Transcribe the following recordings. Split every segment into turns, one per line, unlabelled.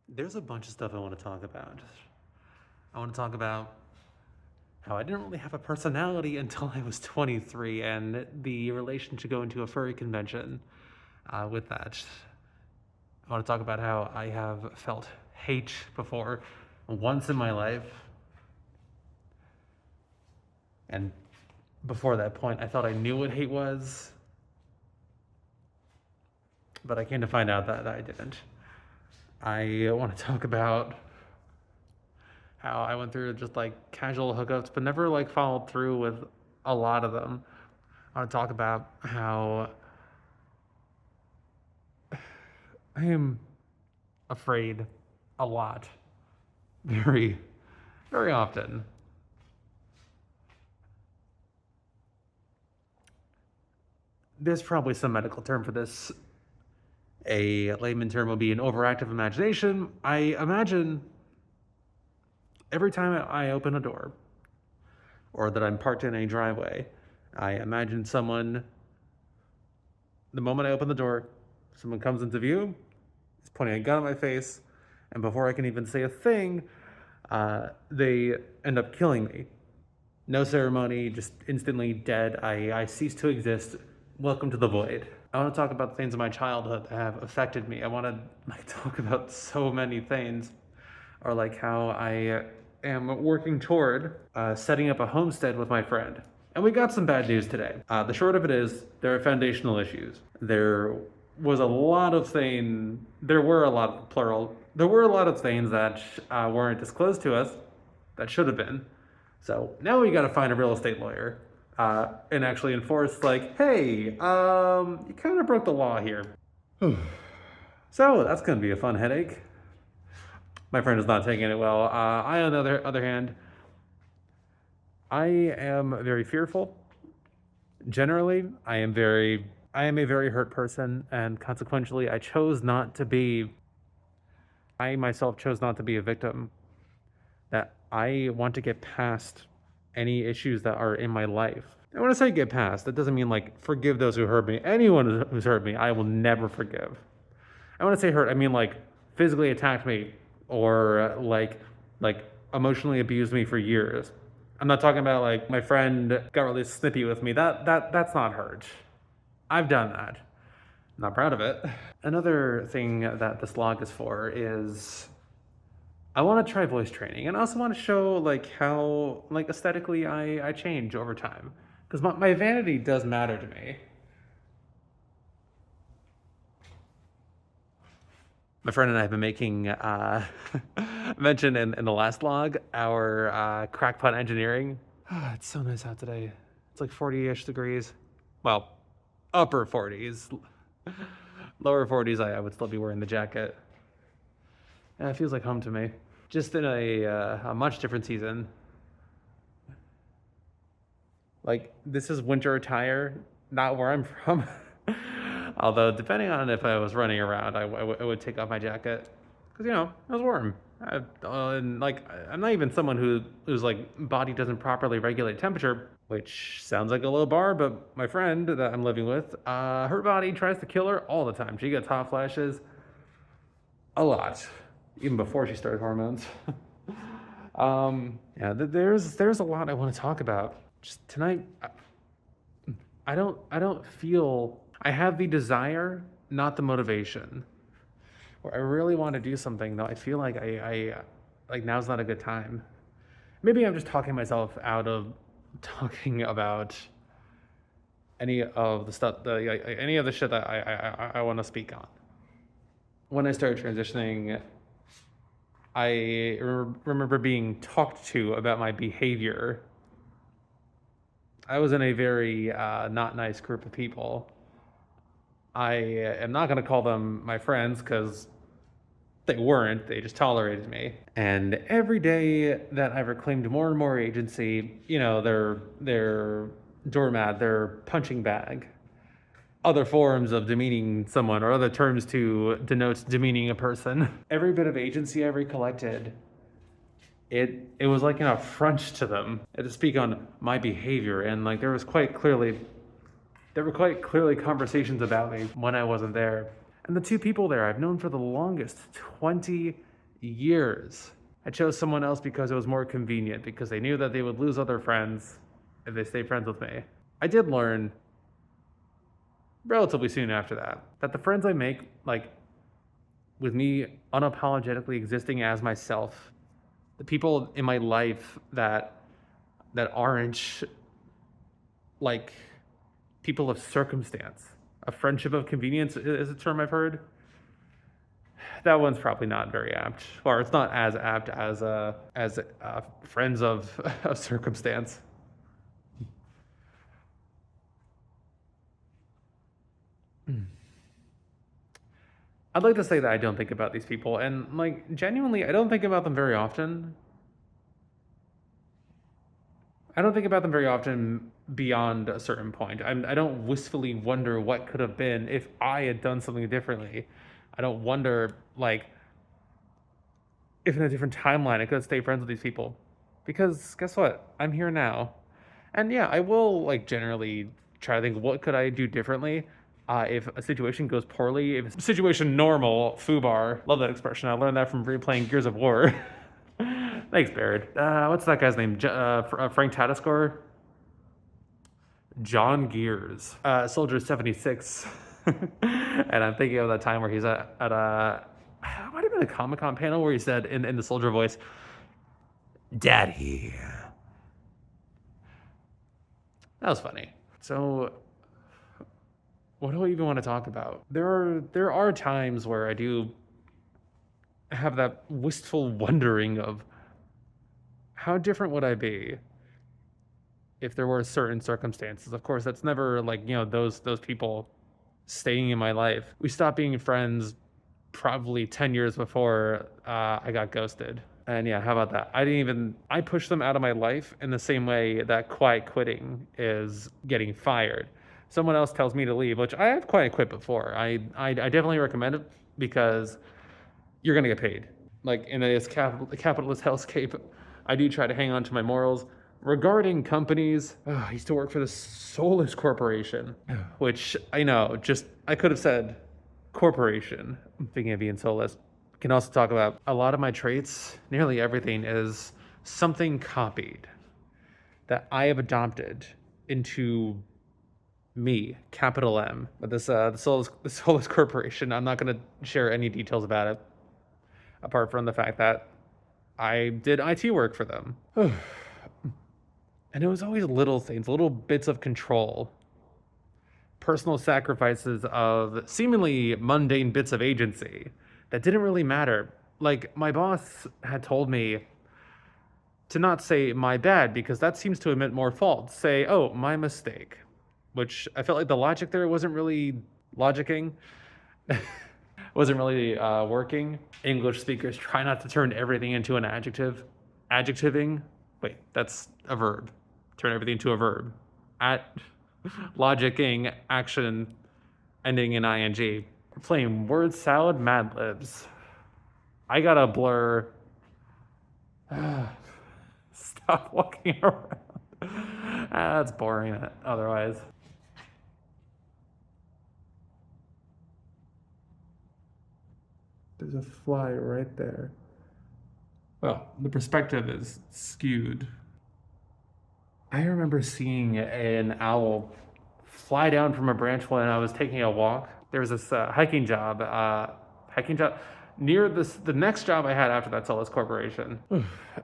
There's a bunch of stuff I want to talk about. I want to talk about how I didn't really have a personality until I was 23 and the relation to going to a furry convention with that. I want to talk about how I have felt hate before once in my life. And before that point, I thought I knew what hate was, but I came to find out that I didn't. I want to talk about how I went through just like casual hookups, but never like followed through with a lot of them. I want to talk about how I am afraid a lot, very, very often. There's probably some medical term for this. A layman term would be an overactive imagination. I imagine every time I open a door or that I'm parked in a driveway, I imagine someone, the moment I open the door, someone comes into view, is pointing a gun at my face, and before I can even say a thing, they end up killing me. No ceremony, just instantly dead. I cease to exist. Welcome to the void. I want to talk about the things in my childhood that have affected me. I want to talk about so many things, or like how I am working toward setting up a homestead with my friend. And we got some bad news today. The short of it is there are foundational issues. There were a lot of things that weren't disclosed to us that should have been. So now we got to find a real estate lawyer and actually enforce, like, hey, you kind of broke the law here. So that's going to be a fun headache. My friend is not taking it well. I, on the other hand, I am very fearful. Generally, I am a very hurt person, and consequently, I myself chose not to be a victim. That I want to get past any issues that are in my life. And when I say get past, that doesn't mean like forgive those who hurt me. Anyone who's hurt me, I will never forgive. I want to say hurt, I mean like physically attacked me or like emotionally abused me for years. I'm not talking about like my friend got really snippy with me. That's not hurt. I've done that. Not proud of it. Another thing that this log is for is I want to try voice training, and I also want to show like how like aesthetically I change over time, because my vanity does matter to me. My friend and I have been making mention in the last log our crackpot engineering. It's so nice out today. It's like 40-ish degrees. Well, upper 40s. Lower 40s, I would still be wearing the jacket. Yeah, it feels like home to me. Just in a much different season. Like, this is winter attire, not where I'm from. Although, depending on if I was running around, I would take off my jacket. Because, you know, it was warm. And, like, I'm not even someone whose, like, body doesn't properly regulate temperature, which sounds like a low bar, but my friend that I'm living with, her body tries to kill her all the time. She gets hot flashes a lot. Even before she started hormones. Yeah, there's a lot I want to talk about. Just tonight, I don't feel I have the desire, not the motivation. Where I really want to do something, though I feel like I like now's not a good time. Maybe I'm just talking myself out of talking about any of the stuff, any of the shit that I want to speak on. When I started transitioning, I remember being talked to about my behavior. I was in a very not nice group of people. I am not going to call them my friends because they weren't. They just tolerated me. And every day that I reclaimed more and more agency, you know, their doormat, their punching bag, other forms of demeaning someone or other terms to denote demeaning a person. Every bit of agency I recollected, it was like an affront to them. I had to speak on my behavior, and like there were quite clearly conversations about me when I wasn't there. And the two people there I've known for the longest, 20 Years. I chose someone else because it was more convenient, because they knew that they would lose other friends if they stayed friends with me. I did learn relatively soon after that the friends I make, like, with me unapologetically existing as myself, the people in my life that aren't like people of circumstance. A friendship of convenience is a term I've heard. That one's probably not very apt, or it's not as apt as friends of, of circumstance. I'd like to say that I don't think about these people, and like genuinely, I don't think about them very often. I don't think about them very often beyond a certain point. I don't wistfully wonder what could have been if I had done something differently. I don't wonder, like, if in a different timeline I could stay friends with these people. Because guess what? I'm here now. And yeah, I will, like, generally try to think, what could I do differently if a situation goes poorly? If it's situation normal, foobar. Love that expression. I learned that from replaying Gears of War. Thanks, Baird. What's that guy's name? Frank Tatascore? John Gears. Soldier 76. And I'm thinking of that time where he's at a, it might have been a Comic-Con panel where he said in the soldier voice, "Daddy." That was funny. So, what do I even want to talk about? There are times where I do have that wistful wondering of how different would I be if there were certain circumstances. Of course, that's never like, those people staying in my life. We stopped being friends probably 10 years before I got ghosted. And yeah, how about that? I pushed them out of my life in the same way that quiet quitting is getting fired. Someone else tells me to leave, which I have quiet quit before. I definitely recommend it because you're gonna get paid. Like in this capitalist hellscape, I do try to hang on to my morals. Regarding companies, I used to work for the Soulless Corporation, which I know, I could have said corporation. I'm thinking of being soulless. Can also talk about a lot of my traits. Nearly everything is something copied that I have adopted into me, capital M. But the Soulless Corporation, I'm not going to share any details about it, apart from the fact that I did IT work for them. And it was always little things, little bits of control, personal sacrifices of seemingly mundane bits of agency that didn't really matter. Like, my boss had told me to not say "my bad" because that seems to admit more fault. Say, "Oh, my mistake," which I felt like the logic there wasn't really logicking. Wasn't really working. English speakers try not to turn everything into an adjective. Adjectiving. Wait, that's a verb. Turn everything into a verb. Logicking, action, ending in ing. Playing word salad Mad Libs. I gotta blur. Stop walking around. That's boring otherwise. There's a fly right there. Well, the perspective is skewed. I remember seeing an owl fly down from a branch when I was taking a walk. There was this hiking job near the next job I had after that Soulless Corporation.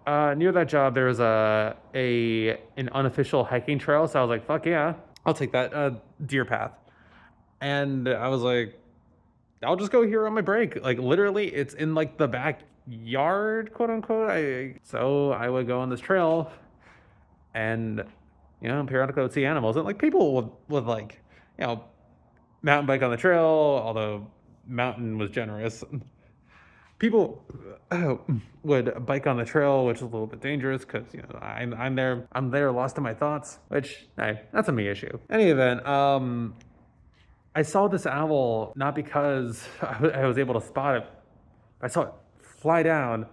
Near that job, there was an unofficial hiking trail. So I was like, fuck yeah, I'll take that deer path. And I was like, I'll just go here on my break. Like literally, it's in like the backyard, quote unquote. So I would go on this trail, and periodically I would see animals. And like people would like, mountain bike on the trail. Although mountain was generous. People would bike on the trail, which is a little bit dangerous because I'm there lost in my thoughts. Which that's a me issue. Any event, I saw this owl not because I was able to spot it. I saw it fly down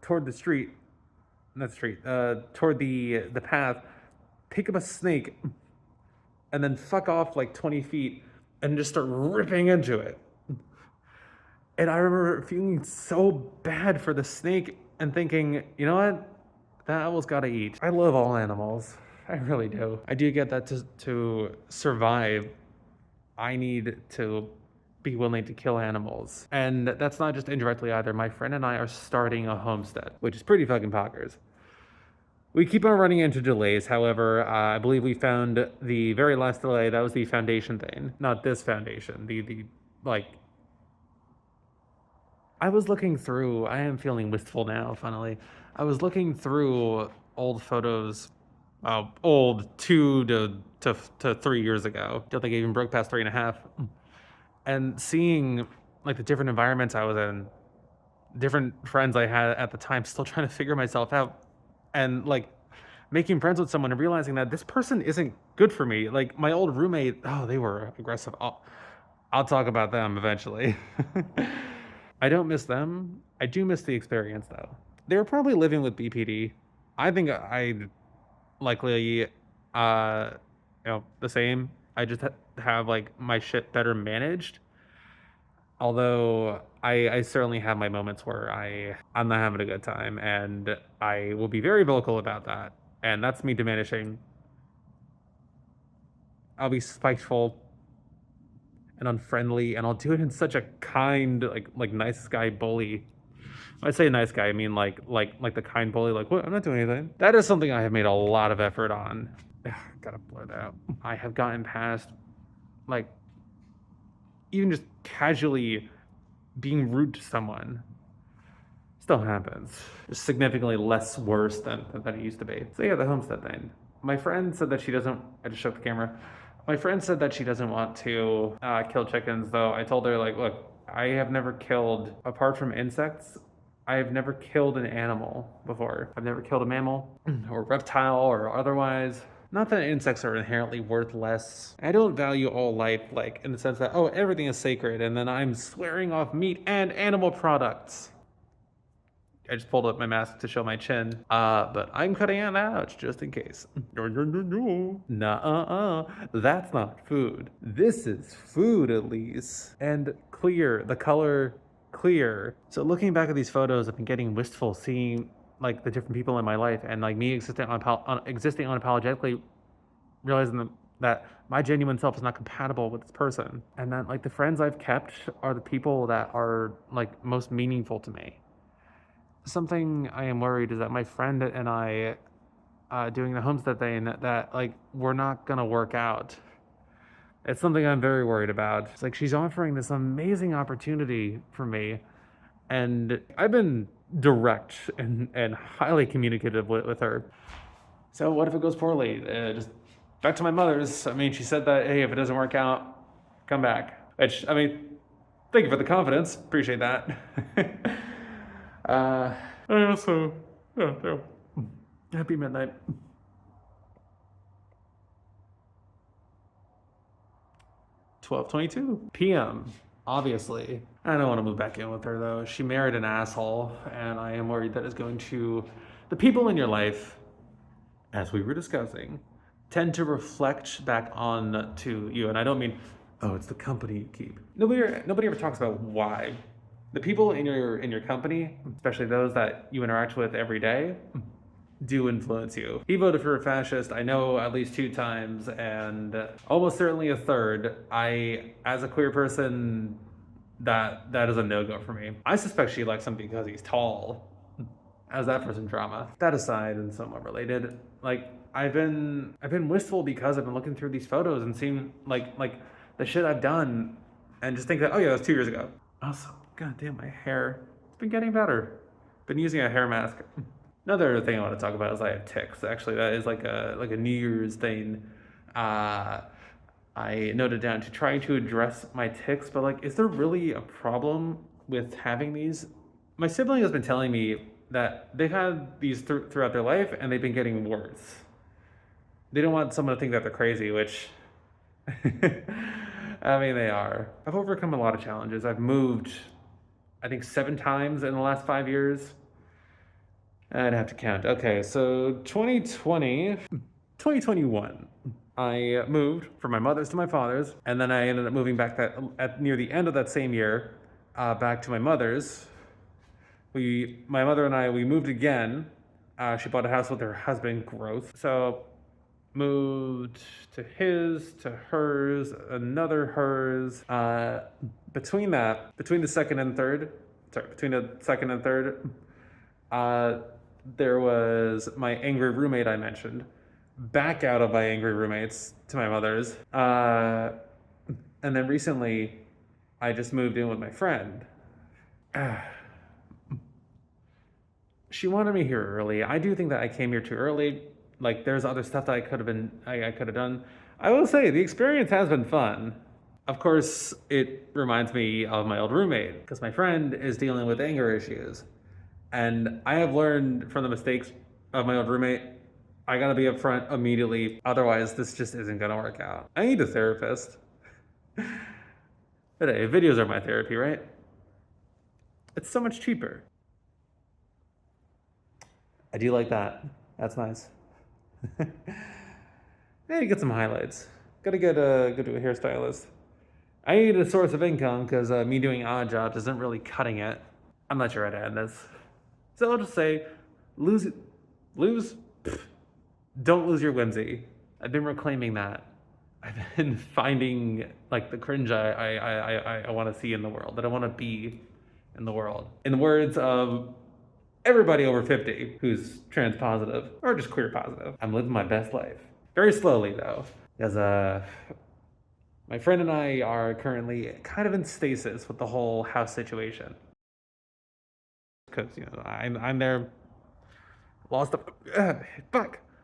toward the street, toward the path, pick up a snake, and then fuck off like 20 feet and just start ripping into it. And I remember feeling so bad for the snake and thinking, you know what? That owl's gotta eat. I love all animals. I really do. I do get that to survive, I need to be willing to kill animals. And that's not just indirectly either. My friend and I are starting a homestead, which is pretty fucking poggers. We keep on running into delays. However, I believe we found the very last delay. That was the foundation thing, not this foundation. The like. I was looking through. I am feeling wistful now. Funnily, I was looking through old photos, old 2 to 3 years ago. Don't think I even broke past 3.5, and seeing like the different environments I was in, different friends I had at the time, still trying to figure myself out, and like making friends with someone and realizing that this person isn't good for me. Like my old roommate, oh, they were aggressive. I'll talk about them eventually. I don't miss them. I do miss the experience though. They were probably living with BPD. I think I'd likely, the same. I just have like my shit better managed. Although I certainly have my moments where I'm not having a good time, and I will be very vocal about that. And that's me diminishing. I'll be spiteful and unfriendly, and I'll do it in such a kind, like nice guy bully. When I say nice guy, I mean like the kind bully, like, what? I'm not doing anything. That is something I have made a lot of effort on. Gotta blur that out. I have gotten past, like, even just casually being rude to someone. Still happens. It's significantly less worse than it used to be. So yeah, the homestead thing. My friend said that she doesn't, I just showed the camera. My friend said that she doesn't want to kill chickens, though. I told her, like, look, I have never killed, apart from insects, I have never killed an animal before. I've never killed a mammal or reptile or otherwise. Not that insects are inherently worth less. I don't value all life, like, in the sense that, oh, everything is sacred, and then I'm swearing off meat and animal products. I just pulled up my mask to show my chin, but I'm cutting it out just in case. Nuh-uh, that's not food. This is food, at least. And clear, the color clear. So looking back at these photos, I've been getting wistful, seeing like the different people in my life, and like me existing unapologetically, realizing that my genuine self is not compatible with this person, and that like the friends I've kept are the people that are like most meaningful to me. Something I am worried is that my friend and I, doing the homestead thing, that like we're not gonna work out. It's something I'm very worried about. It's like she's offering this amazing opportunity for me, and I've been direct and highly communicative with her. So what if it goes poorly? Just back to my mother's. I mean, she said that, hey, if it doesn't work out, come back. Which, I mean, thank you for the confidence. Appreciate that. So, yeah. Happy midnight. 12:22 p.m. Obviously. I don't want to move back in with her though. She married an asshole, and I am worried that it's going to, the people in your life, as we were discussing, tend to reflect back on to you. And I don't mean, oh, it's the company you keep. Nobody ever talks about why. The people in your company, especially those that you interact with every day, do influence you. He voted for a fascist, I know, at least 2 times, and almost certainly a third. As a queer person, that is a no-go for me. I suspect she likes him because he's tall. How's that for some drama? That aside, and somewhat related, like I've been wistful because I've been looking through these photos and seeing like the shit I've done, and just think that, oh yeah, that was 2 years ago. Also, goddamn, my hair, it's been getting better. Been using a hair mask. Another thing I want to talk about is I have tics. Actually, that is like a New Year's thing. I noted down to try to address my tics, but like, is there really a problem with having these? My sibling has been telling me that they've had these throughout their life, and they've been getting worse. They don't want someone to think that they're crazy, which, I mean, they are. I've overcome a lot of challenges. I've moved, I think, 7 times in the last 5 years. I'd have to count. Okay, so 2021, I moved from my mother's to my father's, and then I ended up moving back at near the end of that same year back to my mother's. My mother and I, we moved again. She bought a house with her husband, growth. So moved to his, to hers, another hers. Between the second and third, there was my angry roommate I mentioned. Back out of my angry roommates to my mother's. And then recently, I just moved in with my friend. She wanted me here early. I do think that I came here too early. Like, there's other stuff that I could have done. I will say, the experience has been fun. Of course, it reminds me of my old roommate, because my friend is dealing with anger issues. And I have learned from the mistakes of my old roommate, I gotta be upfront immediately. Otherwise, this just isn't gonna work out. I need a therapist. But hey, videos are my therapy, right? It's so much cheaper. I do like that. That's nice. Maybe get some highlights. Gotta go to a hairstylist. I need a source of income because me doing odd jobs isn't really cutting it. I'm not sure how to end this. So I'll just say, lose, pff, don't lose your whimsy. I've been reclaiming that. I've been finding like the cringe I want to see in the world, that I want to be in the world. In the words of everybody over 50 who's trans positive or just queer positive, I'm living my best life. Very slowly though, because my friend and I are currently kind of in stasis with the whole house situation. Because I'm there, lost the fuck.